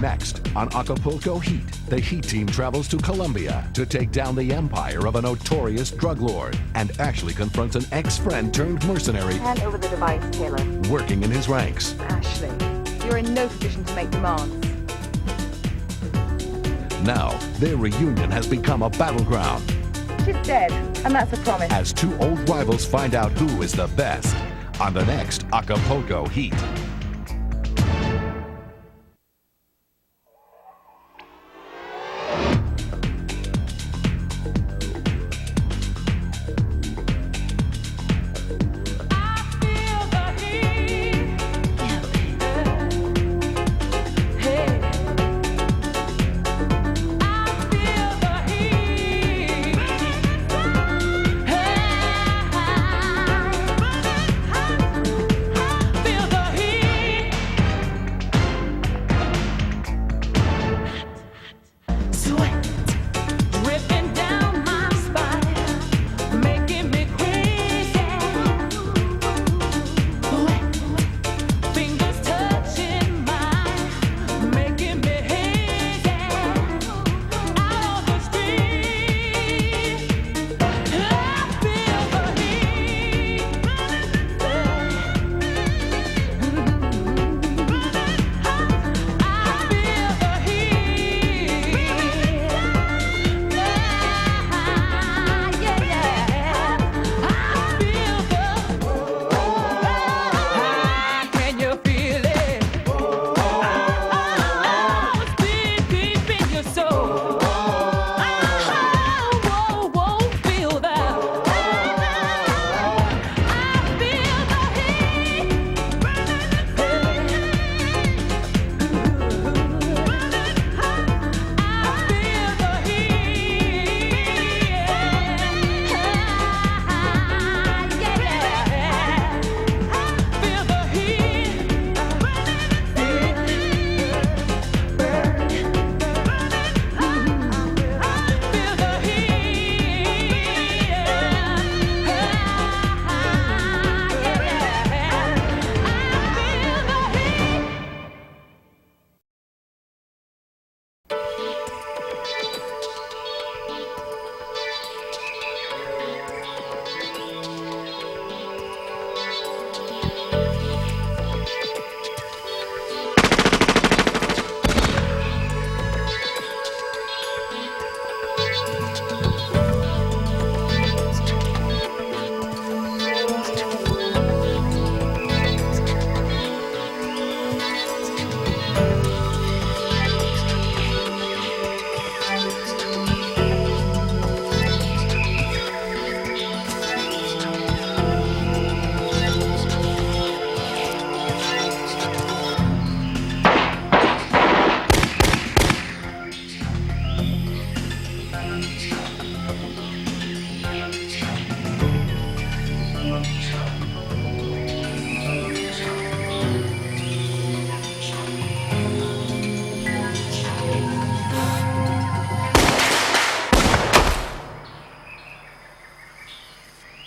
Next, on Acapulco H.E.A.T, the H.E.A.T team travels to Colombia to take down the empire of a notorious drug lord and actually confronts an ex-friend turned mercenary. Hand over the device, Taylor. Working in his ranks. Ashley, you're in no position to make demands. Now, their reunion has become a battleground. She's dead, and that's a promise. As two old rivals find out who is the best on the next Acapulco H.E.A.T.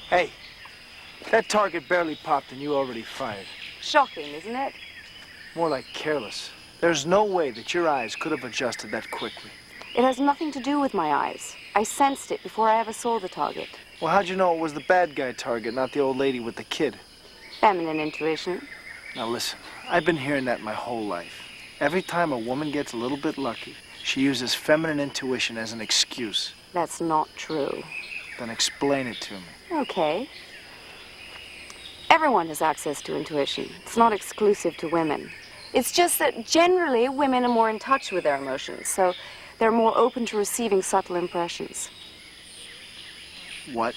Hey, that target barely popped and you already fired. Shocking, isn't it? More like careless. There's no way that your eyes could have adjusted that quickly. It has nothing to do with my eyes. I sensed it before I ever saw the target. Well, how'd you know it was the bad guy target, not the old lady with the kid? Feminine intuition. Now listen, I've been hearing that my whole life. Every time a woman gets a little bit lucky, she uses feminine intuition as an excuse. That's not true. Then explain it to me. Okay. Everyone has access to intuition. It's not exclusive to women. It's just that generally women are more in touch with their emotions, so they're more open to receiving subtle impressions. What?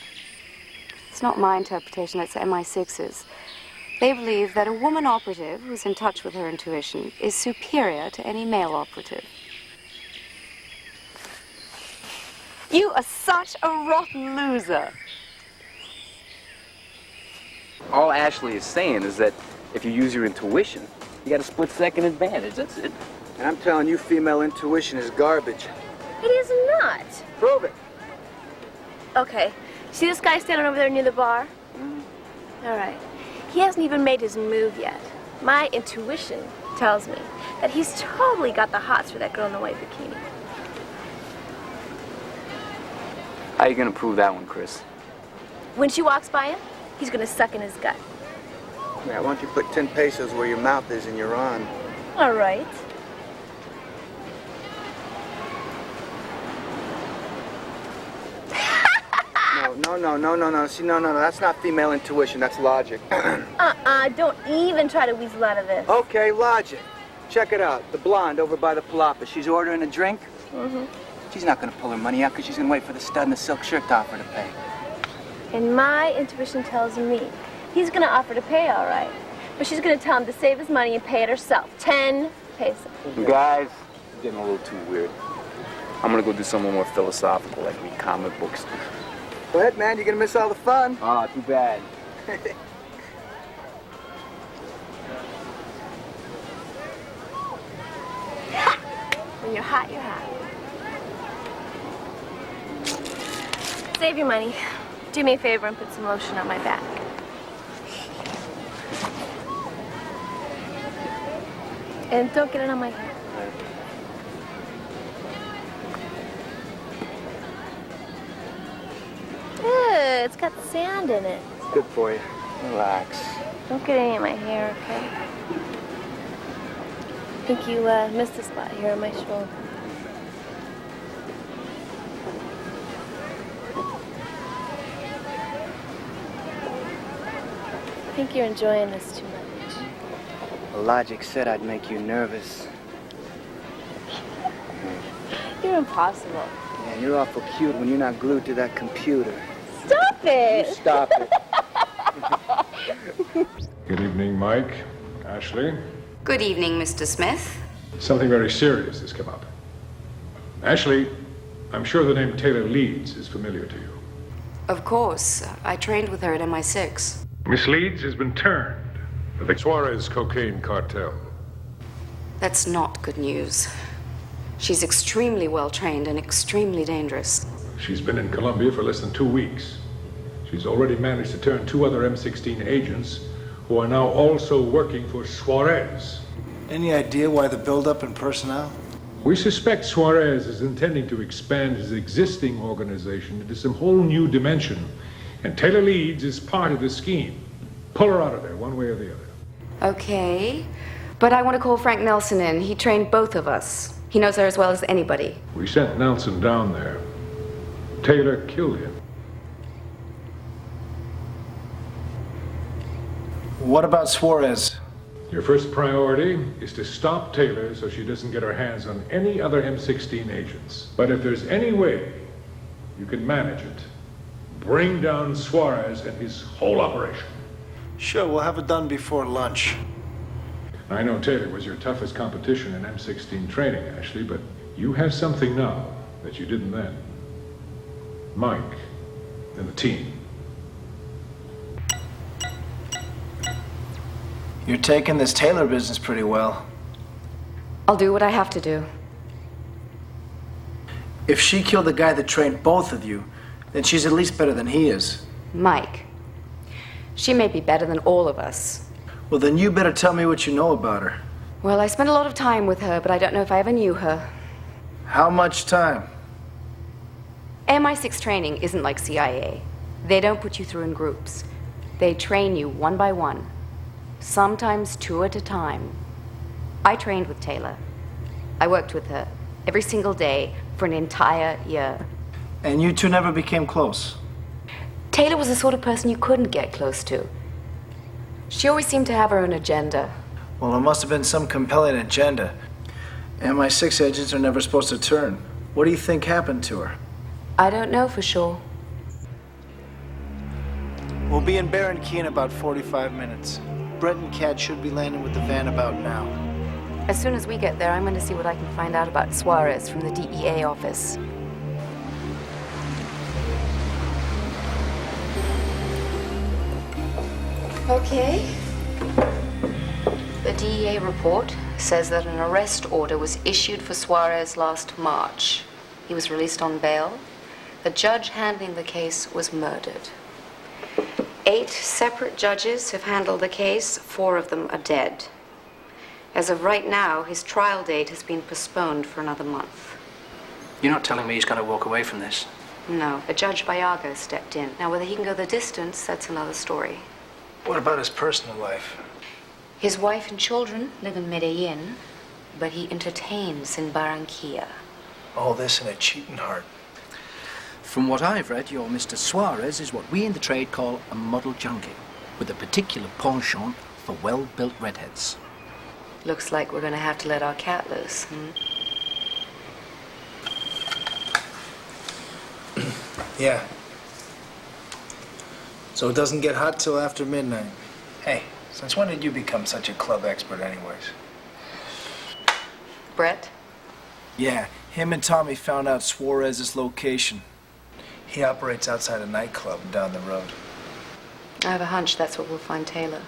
It's not my interpretation, it's MI6's. They believe that a woman operative who's in touch with her intuition is superior to any male operative. You are such a rotten loser. All Ashley is saying is that if you use your intuition, you got a split-second advantage. That's it. And I'm telling you, female intuition is garbage. It is not. Prove it. Okay. See this guy standing over there near the bar? Mm-hmm. All right. He hasn't even made his move yet. My intuition tells me that he's totally got the hots for that girl in the white bikini. How you gonna prove that one, Chris? When she walks by him, he's gonna suck in his gut. Yeah, why don't you put 10 pesos where your mouth is and you're on? All right. No. See, no. That's not female intuition. That's logic. Don't even try to weasel out of this. Okay, logic. Check it out. The blonde over by the palapa. She's ordering a drink. Mm-hmm. She's not going to pull her money out because she's going to wait for the stud in the silk shirt to offer to pay. And my intuition tells me he's gonna offer to pay, all right. But she's gonna tell him to save his money and pay it herself. 10 pesos. You guys, it's getting a little too weird. I'm gonna go do something more philosophical, like read comic books. Go ahead, man. You're going to miss all the fun. Ah, too bad. When you're hot, you're hot. Save your money. Do me a favor and put some lotion on my back. And don't get it on my hair. Ew, it's got sand in it. It's good for you. Relax. Don't get any in my hair, okay? I think you missed a spot here on my shoulder. I think you're enjoying this too much. Well, logic said I'd make you nervous. You're impossible. Yeah, you're awful cute when you're not glued to that computer. Stop it! You stop it. Good evening, Mike. Ashley. Good evening, Mr. Smith. Something very serious has come up. Ashley, I'm sure the name Taylor Leeds is familiar to you. Of course. I trained with her at MI6. Miss Leeds has been turned for the Suarez cocaine cartel. That's not good news. She's extremely well trained and extremely dangerous. She's been in Colombia for less than 2 weeks. She's already managed to turn 2 other M16 agents who are now also working for Suarez. Any idea why the buildup in personnel? We suspect Suarez is intending to expand his existing organization into some whole new dimension, and Taylor Leeds is part of the scheme. Pull her out of there, one way or the other. Okay, but I want to call Frank Nelson in. He trained both of us. He knows her as well as anybody. We sent Nelson down there. Taylor killed him. What about Suarez? Your first priority is to stop Taylor so she doesn't get her hands on any other M16 agents. But if there's any way you can manage it, bring down Suarez and his whole operation. Sure, we'll have it done before lunch. I know Taylor was your toughest competition in M16 training, Ashley, but you have something now that you didn't then. Mike and the team. You're taking this Taylor business pretty well. I'll do what I have to do. If she killed the guy that trained both of you, then she's at least better than he is. Mike, she may be better than all of us. Well, then you better tell me what you know about her. Well, I spent a lot of time with her, but I don't know if I ever knew her. How much time? MI6 training isn't like CIA. They don't put you through in groups. They train you one by one, sometimes 2 at a time. I trained with Taylor. I worked with her every single day for an entire year. And you two never became close? Taylor was the sort of person you couldn't get close to. She always seemed to have her own agenda. Well, there must have been some compelling agenda. MI6 agents are never supposed to turn. What do you think happened to her? I don't know for sure. We'll be in Barron Key in about 45 minutes. Brett and Kat should be landing with the van about now. As soon as we get there, I'm going to see what I can find out about Suarez from the DEA office. Okay. The DEA report says that an arrest order was issued for Suarez last March. He was released on bail. The judge handling the case was murdered. 8 separate judges have handled the case. 4 of them are dead. As of right now, his trial date has been postponed for another month. You're not telling me he's going to walk away from this? No, a Judge Bayago stepped in. Now, whether he can go the distance, that's another story. What about his personal life? His wife and children live in Medellin, but he entertains in Barranquilla. All this in a cheating heart. From what I've read, your Mr. Suarez is what we in the trade call a model junkie, with a particular penchant for well-built redheads. Looks like we're gonna have to let our cat loose. Yeah. So it doesn't get hot till after midnight. Hey, since when did you become such a club expert anyways? Brett? Yeah, him and Tommy found out Suarez's location. He operates outside a nightclub down the road. I have a hunch that's where we'll find Taylor.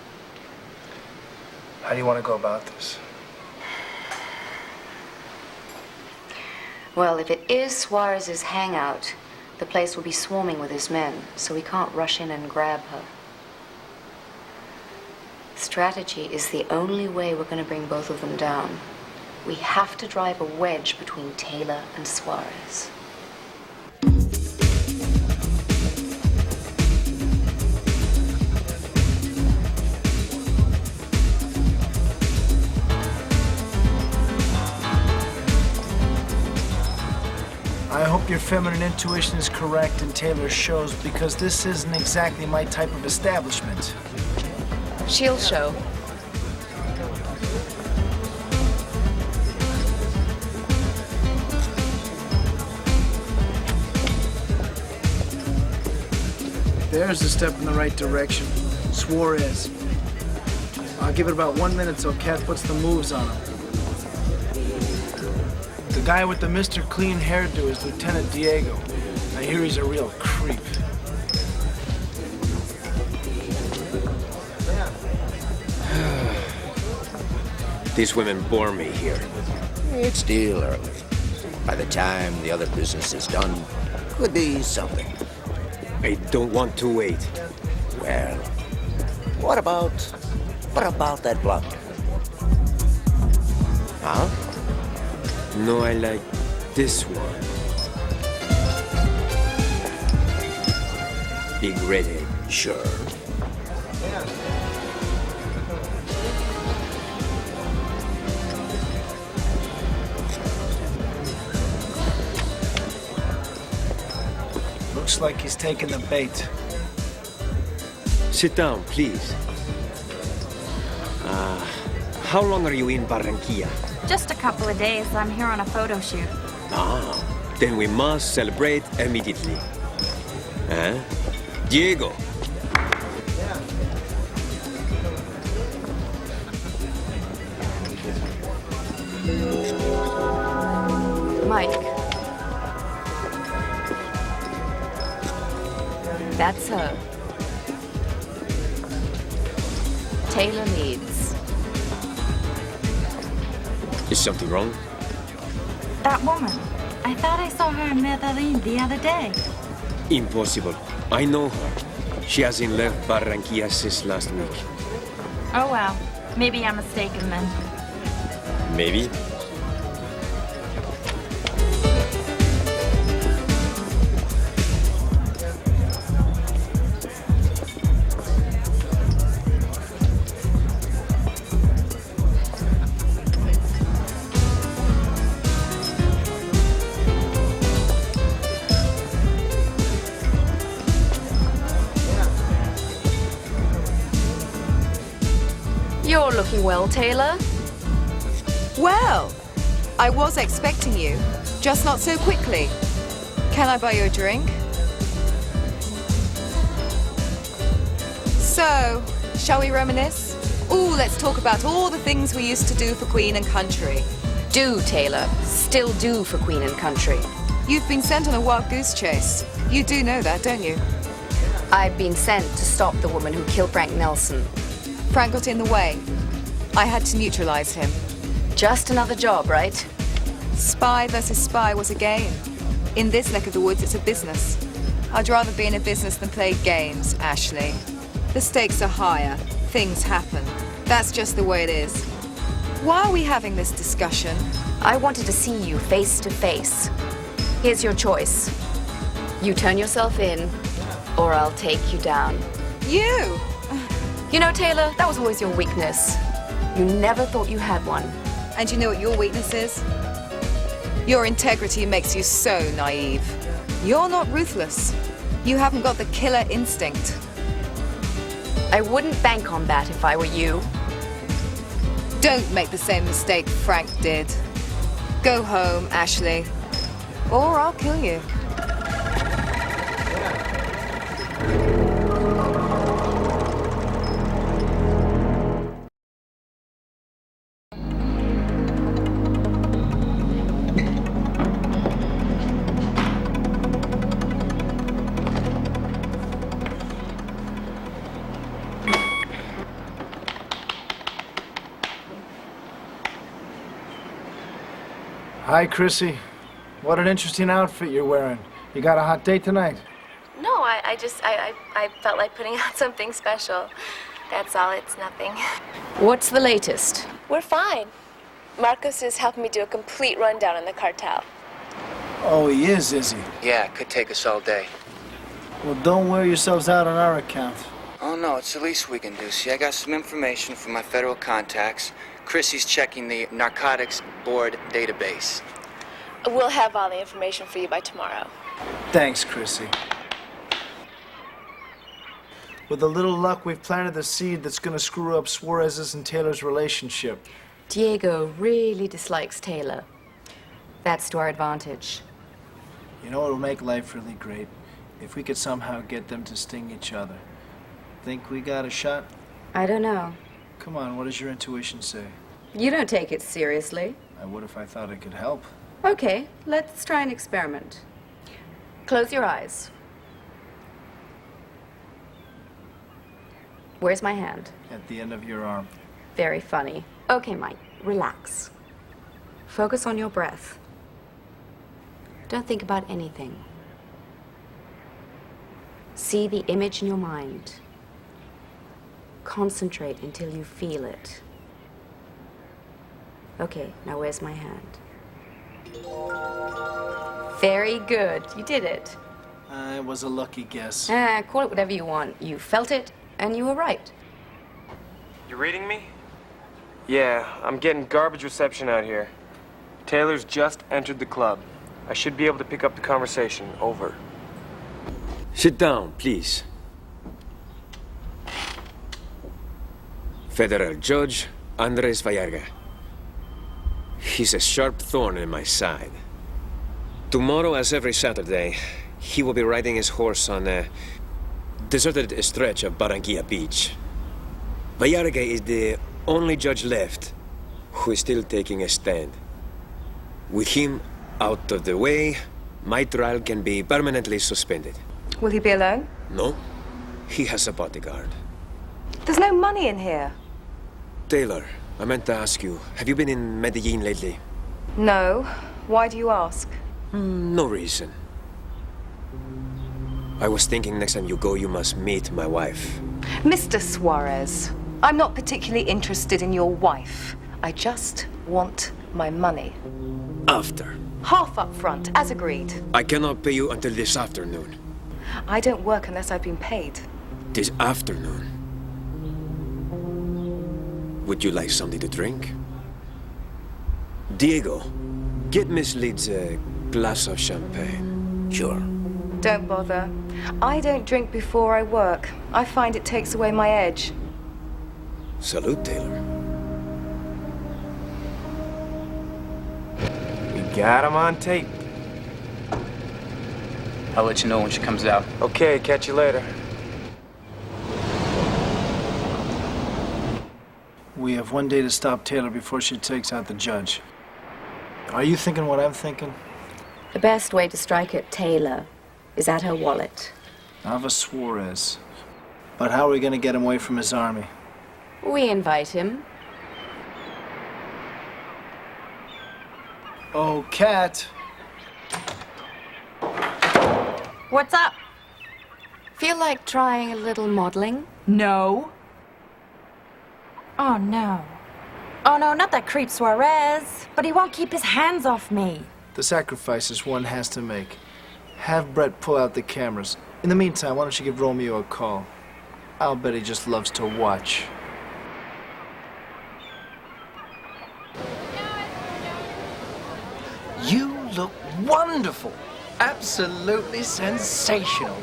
How do you want to go about this? Well, if it is Suarez's hangout, the place will be swarming with his men, so we can't rush in and grab her. Strategy is the only way we're going to bring both of them down. We have to drive a wedge between Taylor and Suarez. I hope your feminine intuition is correct and Taylor shows, because this isn't exactly my type of establishment. She'll show. There's a step in the right direction. Suarez. I'll give it about 1 minute so Cat puts the moves on him. The guy with the Mr. Clean hairdo is Lieutenant Diego. I hear he's a real creep. These women bore me here. It's still early. By the time the other business is done, could be something. I don't want to wait. Well, what about that blonde? Huh? No, I like this one. Big redhead, sure. Looks like he's taking the bait. Sit down, please. How long are you in Barranquilla? Just a couple of days. I'm here on a photo shoot. Ah, then we must celebrate immediately. Huh? Diego. Mike. That's her. Taylor leads. Is something wrong? That woman. I thought I saw her in Medellin the other day. Impossible. I know her. She hasn't left Barranquilla since last week. Oh well. Maybe I'm mistaken then. Maybe. You're looking well, Taylor. Well, I was expecting you, just not so quickly. Can I buy you a drink? So, shall we reminisce? Ooh, let's talk about all the things we used to do for Queen and Country. Do, Taylor. Still do for Queen and Country. You've been sent on a wild goose chase. You do know that, don't you? I've been sent to stop the woman who killed Frank Nelson. Frank got in the way. I had to neutralize him. Just another job, right? Spy versus spy was a game. In this neck of the woods, it's a business. I'd rather be in a business than play games, Ashley. The stakes are higher. Things happen. That's just the way it is. Why are we having this discussion? I wanted to see you face to face. Here's your choice. You turn yourself in, or I'll take you down. You! You know, Taylor, that was always your weakness. You never thought you had one. And you know what your weakness is? Your integrity makes you so naive. You're not ruthless. You haven't got the killer instinct. I wouldn't bank on that if I were you. Don't make the same mistake Frank did. Go home, Ashley, or I'll kill you. Hi, Chrissy. What an interesting outfit you're wearing. You got a hot date tonight? No, I felt like putting on something special. That's all, it's nothing. What's the latest? We're fine. Marcos is helping me do a complete rundown on the cartel. Oh, he is he? Yeah, it could take us all day. Well, don't wear yourselves out on our account. Oh, no, it's the least we can do. See, I got some information from my federal contacts. Chrissy's checking the narcotics board database. We'll have all the information for you by tomorrow. Thanks, Chrissy. With a little luck, we've planted the seed that's gonna screw up Suarez's and Taylor's relationship. Diego really dislikes Taylor. That's to our advantage. You know what'll make life really great? If we could somehow get them to sting each other. Think we got a shot? I don't know. Come on, what does your intuition say? You don't take it seriously. I would if I thought it could help. Okay, let's try an experiment. Close your eyes. Where's my hand? At the end of your arm. Very funny. Okay, Mike, relax. Focus on your breath. Don't think about anything. See the image in your mind. Concentrate until you feel it. Okay, now where's my hand? Very good. You did it. It was a lucky guess. Call it whatever you want. You felt it, and you were right. You reading me? Yeah, I'm getting garbage reception out here. Taylor's just entered the club. I should be able to pick up the conversation. Over. Sit down, please. Federal Judge Andres Vallarga. He's a sharp thorn in my side. Tomorrow, as every Saturday, he will be riding his horse on a deserted stretch of Barranquilla Beach. Vallarga is the only judge left who is still taking a stand. With him out of the way, my trial can be permanently suspended. Will he be alone? No, he has a bodyguard. There's no money in here. Taylor, I meant to ask you, have you been in Medellin lately? No. Why do you ask? No reason. I was thinking next time you go, you must meet my wife. Mr. Suarez, I'm not particularly interested in your wife. I just want my money. After. Half up front, as agreed. I cannot pay you until this afternoon. I don't work unless I've been paid. This afternoon. Would you like something to drink? Diego, get Miss Leeds a glass of champagne. Sure. Don't bother. I don't drink before I work. I find it takes away my edge. Salute, Taylor. We got him on tape. I'll let you know when she comes out. Okay, catch you later. We have one day to stop Taylor before she takes out the judge. Are you thinking what I'm thinking? The best way to strike at Taylor is at her wallet. Ava Suarez. But how are we going to get him away from his army? We invite him. Oh, Cat. What's up? Feel like trying a little modeling? No. Oh, no. Oh no, not that creep Suarez. But he won't keep his hands off me. The sacrifices one has to make. Have Brett pull out the cameras. In the meantime, why don't you give Romeo a call? I'll bet he just loves to watch. You look wonderful. Absolutely sensational.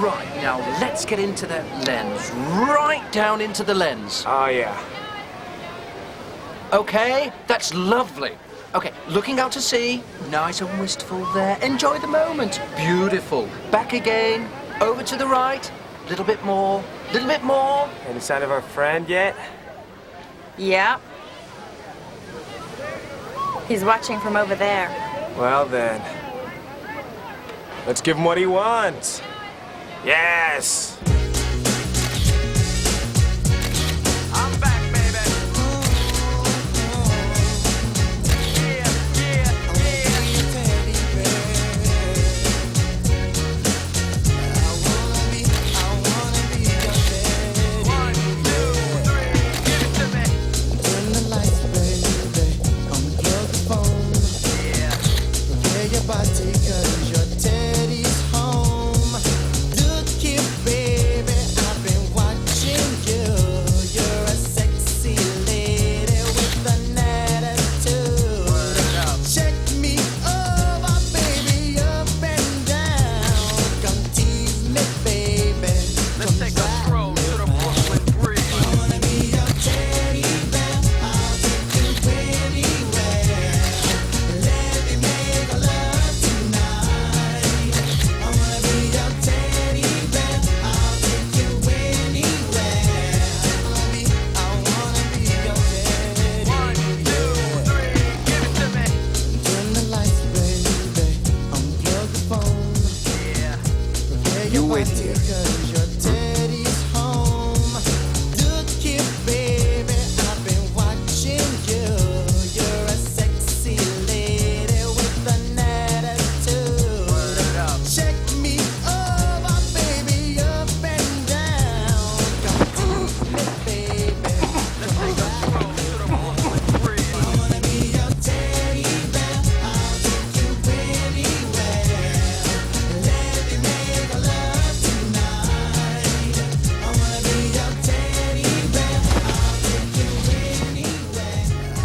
Right, now let's get into that lens. Right down into the lens. Oh, yeah. Okay, that's lovely. Okay, looking out to sea. Nice and wistful there. Enjoy the moment. Beautiful. Back again. Over to the right. Little bit more. Little bit more. Any sign of our friend yet? Yeah. He's watching from over there. Well then, let's give him what he wants. Yes! I'm back, baby. Yeah, yeah,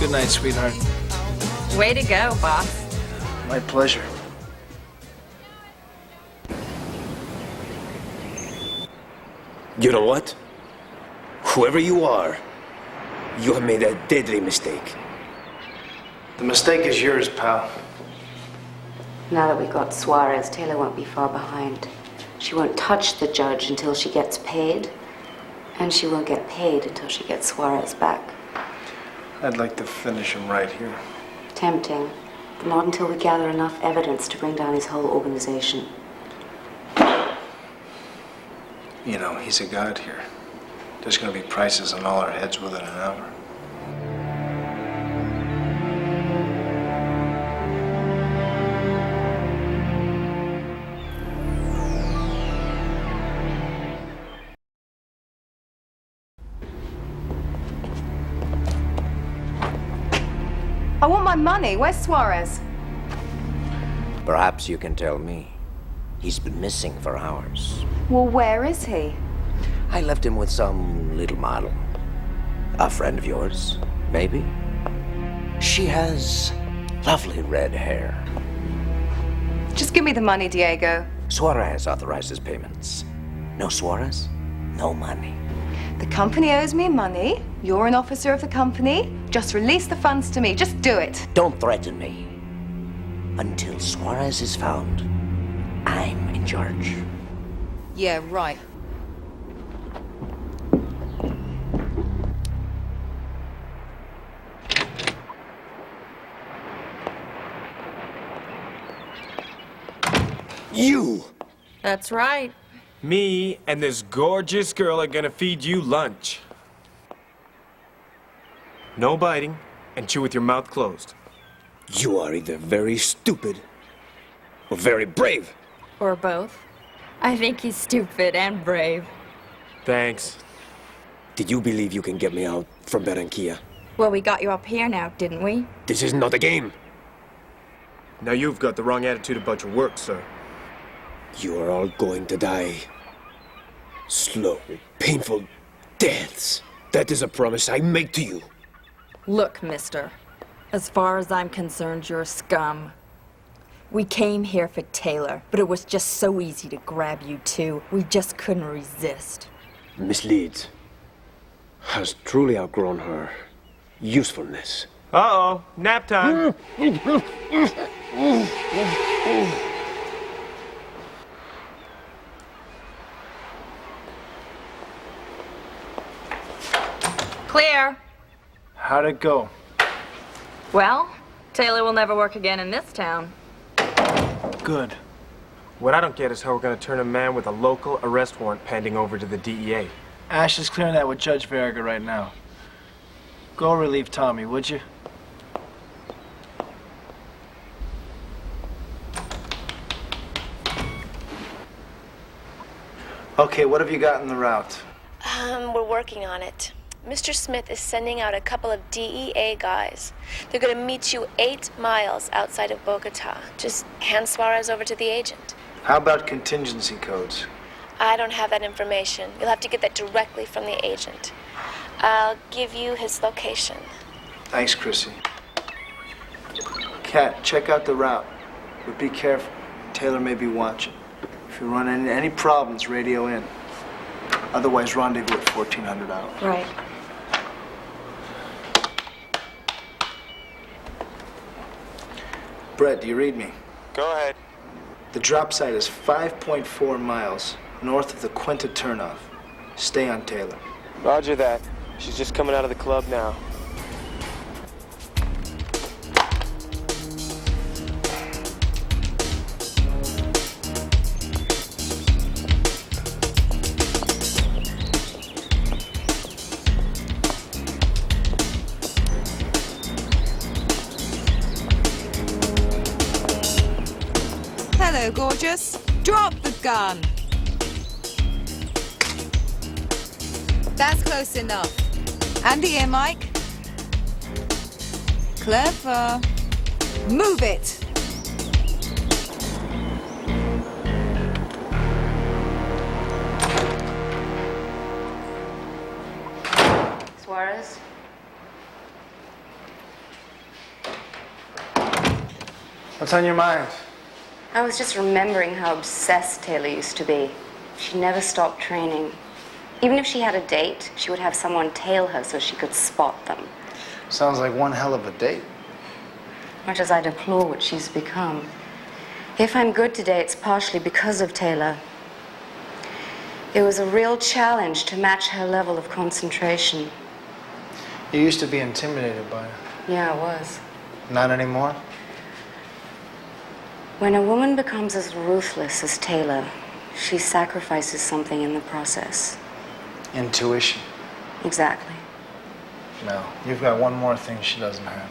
Good night, sweetheart. Way to go, boss. My pleasure. You know what? Whoever you are, you have made a deadly mistake. The mistake is yours, pal. Now that we've got Suarez, Taylor won't be far behind. She won't touch the judge until she gets paid, and she won't get paid until she gets Suarez back. I'd like to finish him right here. Tempting, but not until we gather enough evidence to bring down his whole organization. You know, he's a god here. There's gonna be prices on all our heads within an hour. I want my money. Where's Suarez? Perhaps you can tell me. He's been missing for hours. Well, where is he? I left him with some little model. A friend of yours, maybe? She has lovely red hair. Just give me the money, Diego. Suarez authorizes payments. No Suarez, no money. The company owes me money. You're an officer of the company. Just release the funds to me. Just do it. Don't threaten me. Until Suarez is found, I'm in charge. Yeah, right. You! That's right. Me and this gorgeous girl are gonna feed you lunch. No biting, and chew with your mouth closed. You are either very stupid or very brave. Or both. I think he's stupid and brave. Thanks. Did you believe you can get me out from Barranquilla? Well, we got you up here now, didn't we? This is not a game. Now you've got the wrong attitude about your work, sir. You are all going to die. Slow, painful deaths. That is a promise I make to you. Look, mister. As far as I'm concerned, you're scum. We came here for Taylor, but it was just so easy to grab you too. We just couldn't resist. Miss Leeds has truly outgrown her usefulness. Uh-oh, nap time. Clear. How'd it go? Well, Taylor will never work again in this town. Good. What I don't get is how we're gonna turn a man with a local arrest warrant pending over to the DEA. Ash is clearing that with Judge Verga right now. Go relieve Tommy, would you? Okay, what have you got in the route? We're working on it. Mr. Smith is sending out a couple of DEA guys. They're gonna meet you 8 miles outside of Bogota. Just hand Suarez over to the agent. How about contingency codes? I don't have that information. You'll have to get that directly from the agent. I'll give you his location. Thanks, Chrissy. Kat, check out the route. But be careful. Taylor may be watching. If you run into any problems, radio in. Otherwise, rendezvous at 1400 hours. Right. Brett, do you read me? Go ahead. The drop site is 5.4 miles north of the Quinta turnoff. Stay on Taylor. Roger that. She's just coming out of the club now. Hello, gorgeous. Drop the gun. That's close enough. And the ear mic. Clever. Move it. Suarez? What's on your mind? I was just remembering how obsessed Taylor used to be. She never stopped training. Even if she had a date, she would have someone tail her so she could spot them. Sounds like one hell of a date. Much as I deplore what she's become. If I'm good today, it's partially because of Taylor. It was a real challenge to match her level of concentration. You used to be intimidated by her. Yeah, I was. Not anymore? When a woman becomes as ruthless as Taylor, she sacrifices something in the process. Intuition. Exactly. No, you've got one more thing she doesn't have.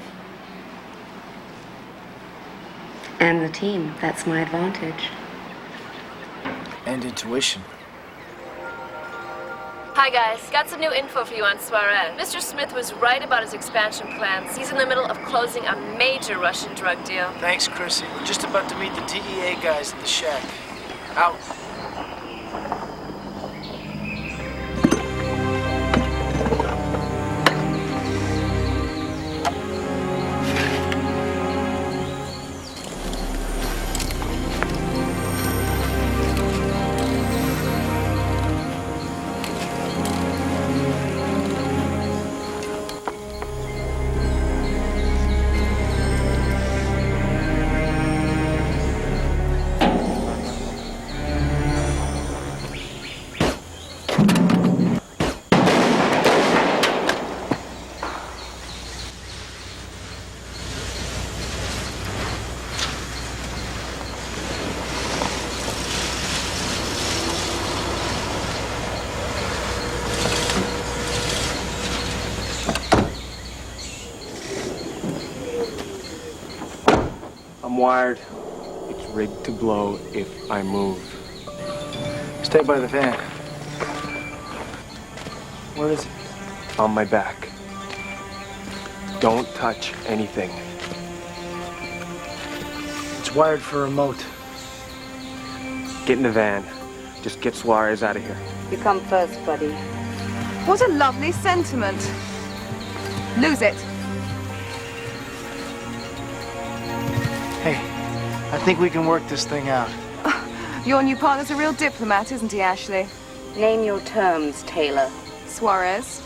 And the team, that's my advantage. And intuition. Hi guys, got some new info for you on Suarez. Mr. Smith was right about his expansion plans. He's in the middle of closing a major Russian drug deal. Thanks, Chrissy. We're just about to meet the DEA guys at the shack. Out. I'm wired. It's rigged to blow if I move. Stay by the van. Where is it? On my back. Don't touch anything. It's wired for a remote. Get in the van. Just get Suarez out of here. You come first, buddy. What a lovely sentiment. Lose it. Hey, I think we can work this thing out. Your new partner's a real diplomat, isn't he, Ashley? Name your terms, Taylor. Suarez,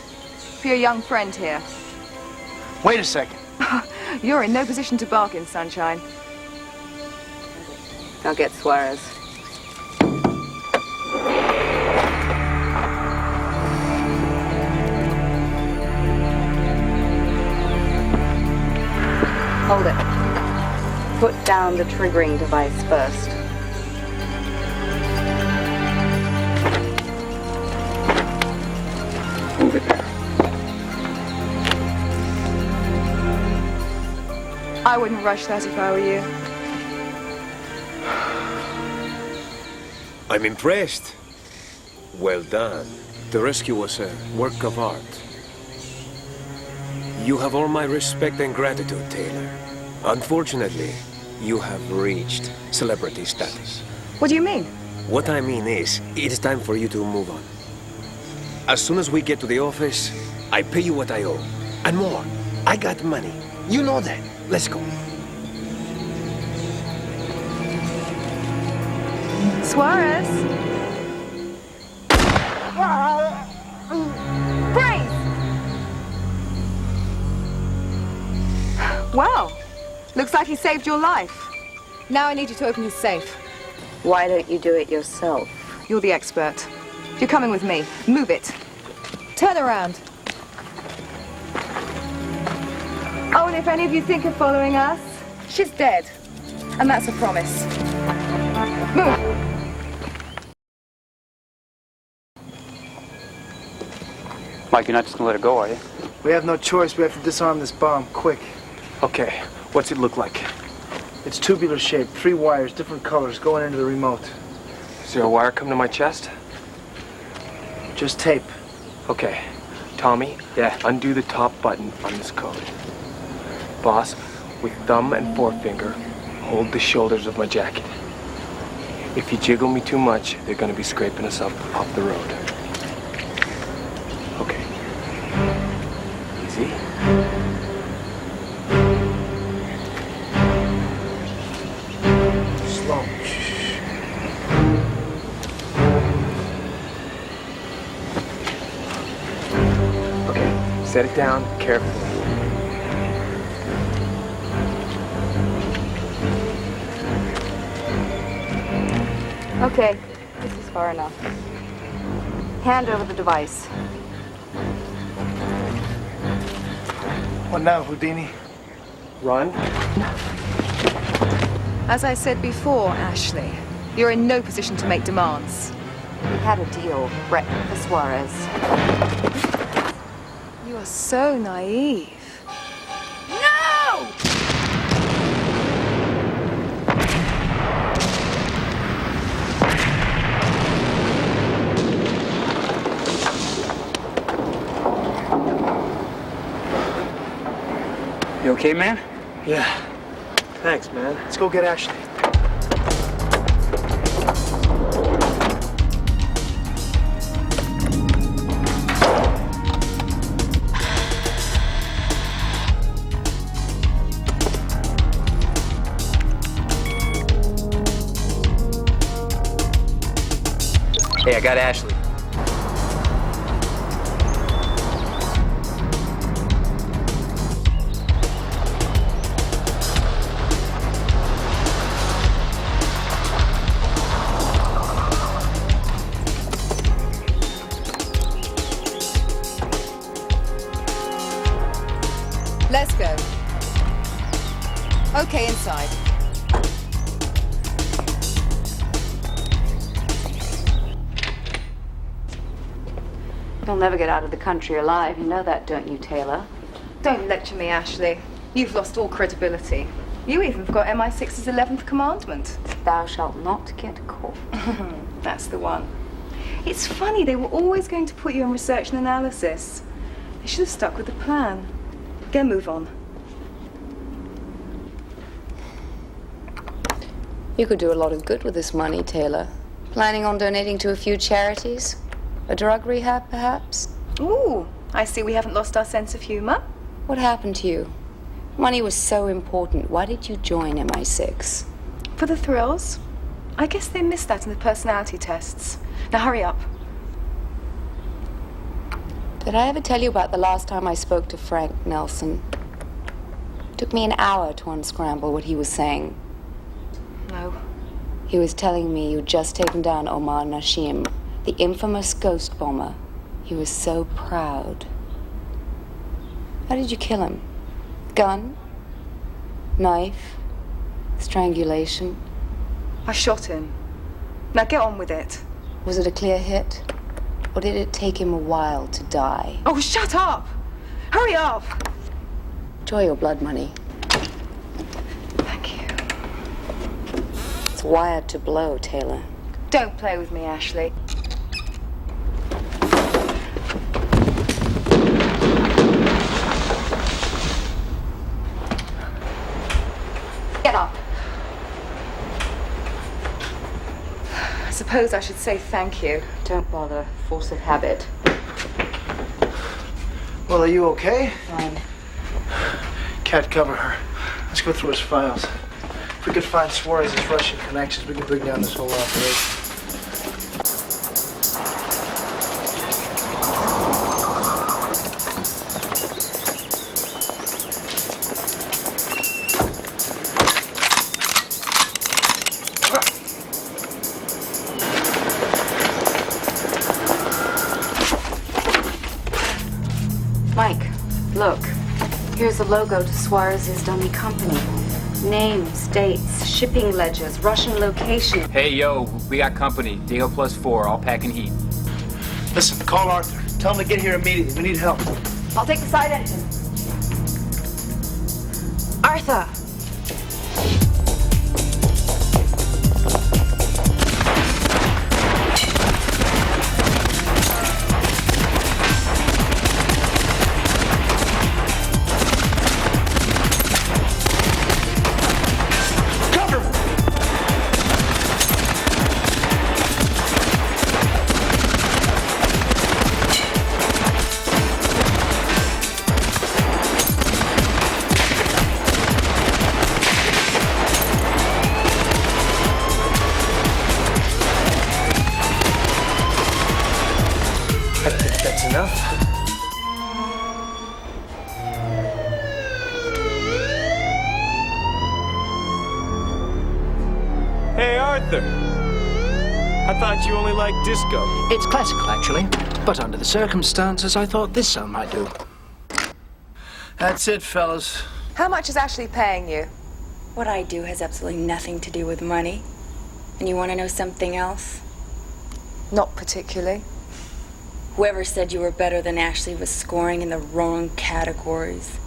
for your young friend here. Wait a second. You're in no position to bargain, Sunshine. I'll get Suarez. Hold it. Put down the triggering device first. Move it. I wouldn't rush that if I were you. I'm impressed. Well done. The rescue was a work of art. You have all my respect and gratitude, Taylor. Unfortunately, you have reached celebrity status. What do you mean? What I mean is, it's time for you to move on. As soon as we get to the office, I pay you what I owe. And more. I got money. You know that. Let's go. Suarez! Freeze! Well, looks like he saved your life. Now I need you to open his safe. Why don't you do it yourself? You're the expert. You're coming with me. Move it. Turn around. Oh, and if any of you think of following us, she's dead. And that's a promise. Move. Mike, you're not just gonna let her go, are you? We have no choice. We have to disarm this bomb, quick. Okay, what's it look like? It's tubular shaped, 3 wires, different colors, going into the remote. Is there a wire coming to my chest? Just tape. Okay. Tommy? Yeah? Undo the top button on this code. Boss, with thumb and forefinger, hold the shoulders of my jacket. If you jiggle me too much, they're gonna be scraping us up off the road. Okay. Easy. Slow. Okay, set it down carefully. Okay, this is far enough. Hand over the device. What now, Houdini? Run. As I said before, Ashley, you're in no position to make demands. We had a deal, Brett for Suarez. You are so naive. No! You okay, man? Yeah. Thanks, man. Let's go get Ashley. Hey, I got Ashley. Let's go. Okay, inside. You'll never get out of the country alive. You know that, don't you, Taylor? Don't lecture me, Ashley. You've lost all credibility. You even forgot MI6's 11th commandment. Thou shalt not get caught. That's the one. It's funny, they were always going to put you in research and analysis. They should have stuck with the plan. Get a move on. You could do a lot of good with this money, Taylor. Planning on donating to a few charities? A drug rehab, perhaps? Ooh, I see we haven't lost our sense of humor. What happened to you? Money was so important. Why did you join MI6? For the thrills. I guess they missed that in the personality tests. Now hurry up. Did I ever tell you about the last time I spoke to Frank Nelson? It took me an hour to unscramble what he was saying. No. He was telling me you'd just taken down Omar Nashim, the infamous ghost bomber. He was so proud. How did you kill him? Gun? Knife? Strangulation? I shot him. Now get on with it. Was it a clear hit? Or did it take him a while to die? Oh, shut up! Hurry up! Enjoy your blood money. Thank you. It's wired to blow, Taylor. Don't play with me, Ashley. Get up. I suppose I should say thank you. Don't bother. Force of habit. Well, are you okay? Fine. Cat, cover her. Let's go through his files. If we could find Suarez's Russian connections, we could bring down this whole operation. Mike, look. Here's the logo to Suarez's dummy company. Names, dates, shipping ledgers, Russian location. Hey, yo, we got company. Diego +4, all packing heat. Listen, call Arthur. Tell him to get here immediately. We need help. I'll take the side engine. Arthur! Hey, Arthur. I thought you only liked disco. It's classical, actually. But under the circumstances, I thought this song might do. That's it, fellas. How much is Ashley paying you? What I do has absolutely nothing to do with money. And you want to know something else? Not particularly. Whoever said you were better than Ashley was scoring in the wrong categories.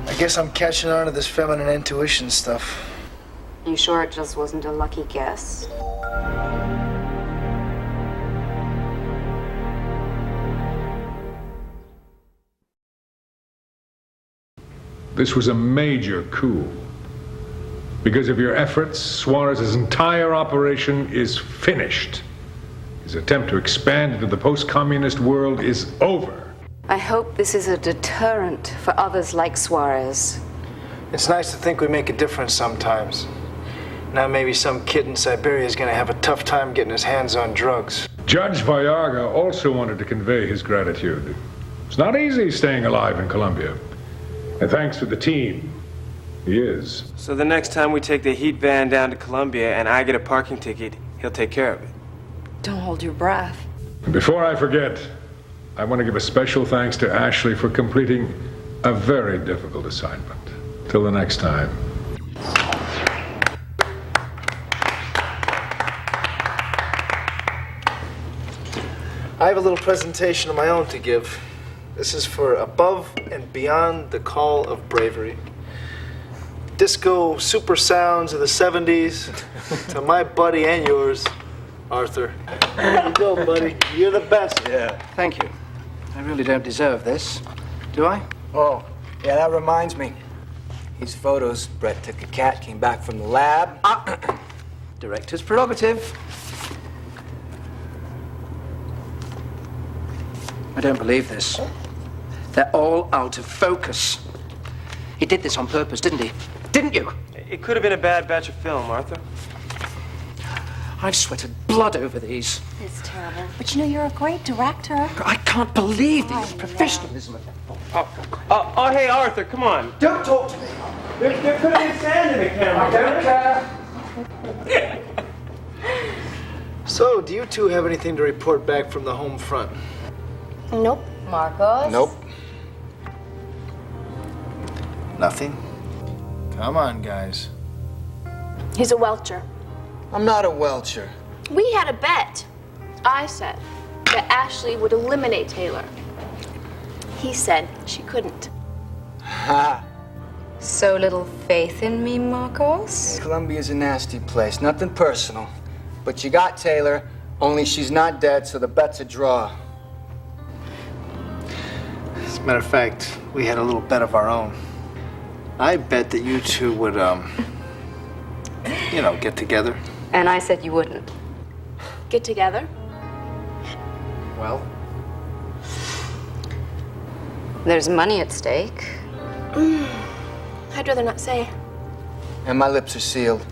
I guess I'm catching on to this feminine intuition stuff. You sure it just wasn't a lucky guess? This was a major coup. Because of your efforts, Suarez's entire operation is finished. His attempt to expand into the post-communist world is over. I hope this is a deterrent for others like Suarez. It's nice to think we make a difference sometimes. Now maybe some kid in Siberia is going to have a tough time getting his hands on drugs. Judge Villaga also wanted to convey his gratitude. It's not easy staying alive in Colombia. And thanks to the team, he is. So the next time we take the heat van down to Colombia and I get a parking ticket, he'll take care of it. Don't hold your breath. And before I forget, I want to give a special thanks to Ashley for completing A very difficult assignment. Till the next time. I have a little presentation of my own to give. This is for above and beyond the call of bravery. Disco super sounds of the 70s to my buddy and yours, Arthur. There you go, buddy. You're the best. Yeah, thank you. I really don't deserve this, do I? Oh, yeah, that reminds me. These photos, Brett took a cat, came back from the lab. Director's prerogative. I don't believe this. They're all out of focus. He did this on purpose, didn't he? Didn't you? It could have been a bad batch of film, Arthur. I've sweated blood over these. It's terrible. But you know, you're a great director. I can't believe the professionalism. Oh, hey, Arthur, come on. Don't talk to me. There could have been sand in the camera. I don't care. So, do you two have anything to report back from the home front? Nope. Marcos? Nope. Nothing? Come on, guys. He's a welcher. I'm not a welcher. We had a bet. I said that Ashley would eliminate Taylor. He said she couldn't. Ha! So little faith in me, Marcos? Columbia's a nasty place, nothing personal. But you got Taylor, only she's not dead, so the bet's a draw. As a matter of fact, we had a little bet of our own. I bet that you two would, get together. And I said you wouldn't. Get together? Well? There's money at stake. I'd rather not say. And my lips are sealed.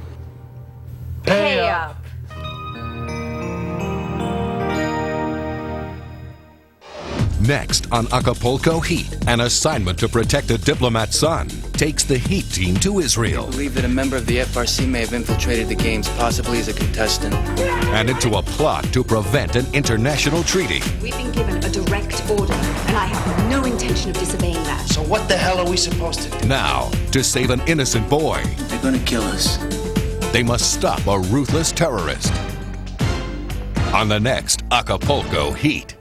Pay up. Next on Acapulco H.E.A.T, an assignment to protect a diplomat's son takes the H.E.A.T team to Israel. I believe that a member of the FRC may have infiltrated the games, possibly as a contestant. And into a plot to prevent an international treaty. We've been given a direct order, and I have no intention of disobeying that. So what the hell are we supposed to do? Now, to save an innocent boy, They're gonna kill us. they must stop a ruthless terrorist. On the next Acapulco H.E.A.T.